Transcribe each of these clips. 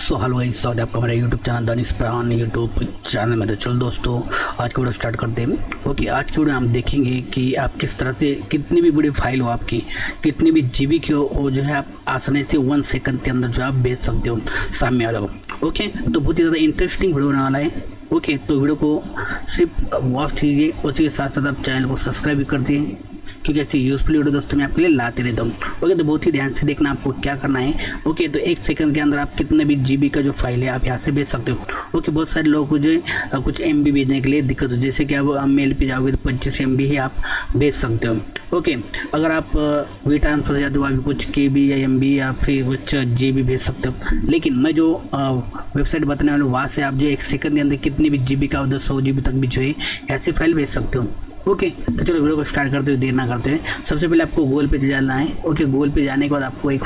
So hello guys, स्वागत है आपका हमारे यूट्यूब चैनल दानिश प्राण यूट्यूब चैनल में। तो चलो दोस्तों, आज की वीडियो स्टार्ट करते हैं। ओके, आज की वीडियो हम देखेंगे कि आप किस तरह से कितनी भी बड़ी फाइल हो आपकी, कितनी भी जीबी की हो, वो जो है आप आसानी से 1 सेकंड के अंदर जो है आप भेज सकते हो सामने वाले को। ओके, तो बहुत ही ज़्यादा इंटरेस्टिंग वीडियो होने वाला है। ओके, तो वीडियो को सिर्फ वॉच कीजिए, उसी के साथ साथ आप चैनल को सब्सक्राइब भी कर दिए, क्योंकि ऐसी यूजफुल वीडियो दोस्तों मैं आपके लिए लाते रहता हूँ। ओके, तो बहुत ही ध्यान से देखना आपको क्या करना है। ओके, तो 1 सेकंड के अंदर आप कितने भी जीबी का जो फाइल है आप यहाँ से भेज सकते हो। ओके, बहुत सारे लोगों को जो कुछ MB भेजने के लिए दिक्कत हो, जैसे कि आप मेल पे जाओगे तो 25 MB ही आप भेज सकते हो। ओके, अगर आप वी ट्रांसफर से जाते हो आप कुछ KB या MB या फिर कुछ GB भेज सकते हो। लेकिन मैं जो वेबसाइट बताने वाला हूँ वहाँ से आप जो 1 सेकंड के अंदर कितनी भी जीबी का 100 GB तक भी जो है ऐसी फाइल भेज सकते हो। ओके, तो चलो वीडियो को स्टार्ट करते हुए देर ना करते हुए सबसे पहले आपको गूगल पे जाना है। ओके, गूगल पे जाने के बाद आपको एक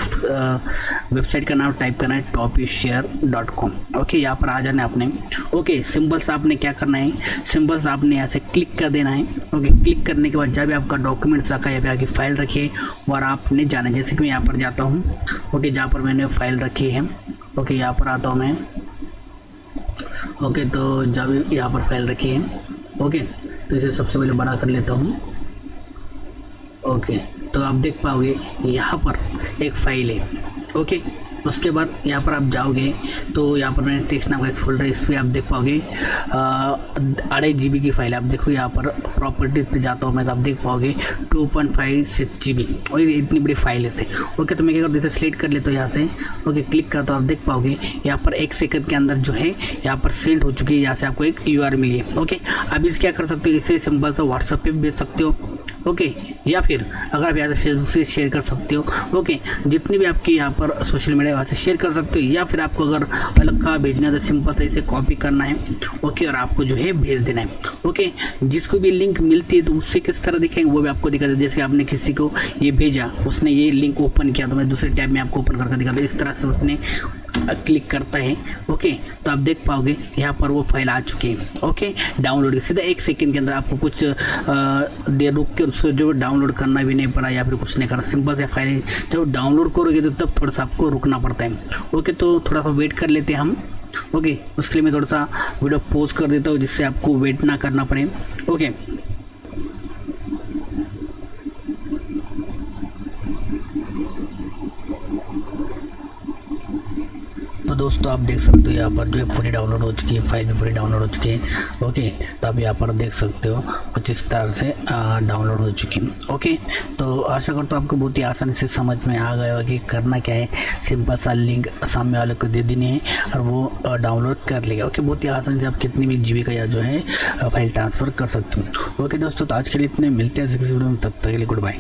वेबसाइट का नाम टाइप करना है topishare.com। ओके, यहाँ पर आ जाना है आपने। ओके, सिंपल सा आपने क्या करना है, सिंपल सा आपने यहाँ से क्लिक कर देना है। ओके, क्लिक करने के बाद जब भी आपका डॉक्यूमेंट्स रखा है या फिर आपकी फाइल रखी है और आपने जाना है, जैसे कि मैं यहाँ पर जाता हूँ। ओके, जहाँ पर मैंने फाइल रखी है, ओके यहाँ पर आता हूँ मैं। ओके, तो जब यहाँ पर फाइल रखी है, ओके तो इसे सबसे पहले बड़ा कर लेता हूँ। ओके, तो आप देख पाओगे यहाँ पर एक फाइल है। ओके, उसके बाद यहाँ पर आप जाओगे तो यहाँ पर मैंने टेक्स्ट नाम का एक फोल्डर है, इस पर आप देख पाओगे 2.5 GB की फाइल है। आप देखो यहाँ पर प्रॉपर्टीज पे जाता हूँ मैं, तो आप देख पाओगे 2.56 GB और इतनी बड़ी फाइल है इसे। ओके, तो मैं क्या करता हूँ, इसे सिलेक्ट कर लेता हूँ यहाँ से। ओके, क्लिक करता हूँ, आप देख पाओगे यहाँ पर 1 सेकंड के अंदर जो है यहाँ पर सेंड हो चुकी है। यहाँ से आपको एक URL मिली है। ओके, अब इसे क्या कर सकते हो, इसे सिंपल सा व्हाट्सएप पे भेज सकते हो। ओके, या फिर अगर आप यहाँ से फेसबुक से शेयर कर सकते हो। ओके, जितनी भी आपकी यहाँ पर सोशल मीडिया वहाँ से शेयर कर सकते हो, या फिर आपको अगर अलग का भेजना है तो सिंपल से इसे कॉपी करना है। ओके, और आपको जो है भेज देना है। ओके, जिसको भी लिंक मिलती है तो उससे किस तरह दिखेंगे वो भी आपको दिखा दे। जैसे आपने किसी को ये भेजा, उसने ये लिंक ओपन किया, तो मैं दूसरे टैब में आपको ओपन करके दिखा दूँ। इस तरह से उसने क्लिक करता है। ओके, तो आप देख पाओगे यहाँ पर वो फाइल आ चुकी है। ओके, डाउनलोड सीधा 1 सेकंड के अंदर, आपको कुछ देर रुक के उसको जो डाउनलोड करना भी नहीं पड़ा या फिर कुछ नहीं करना। सिंपल से फाइल जब डाउनलोड करोगे तो तब थोड़ा सा आपको रुकना पड़ता है। ओके, तो थोड़ा सा वेट कर लेते हैं हम। ओके, उसके लिए मैं थोड़ा सा वीडियो पॉज कर देता हूँ जिससे आपको वेट ना करना पड़े। ओके, तो दोस्तों आप देख सकते हो यहाँ पर जो है पूरी डाउनलोड हो चुकी है, फाइल भी पूरी डाउनलोड हो चुकी है। ओके, तो आप यहाँ पर देख सकते हो कुछ इस तरह से डाउनलोड हो चुकी है। ओके, तो आशा करता हूँ आपको बहुत ही आसानी से समझ में आ गया कि करना क्या है। सिंपल सा लिंक सामने वाले को दे देनी है और वो डाउनलोड कर लेगा। ओके, बहुत ही आसानी से आप कितनी भी GB का या जो है फाइल ट्रांसफ़र कर सकते हो। ओके दोस्तों, तो आज के लिए इतने, मिलते हैं किसी वीडियो में, तब तक के लिए गुड बाय।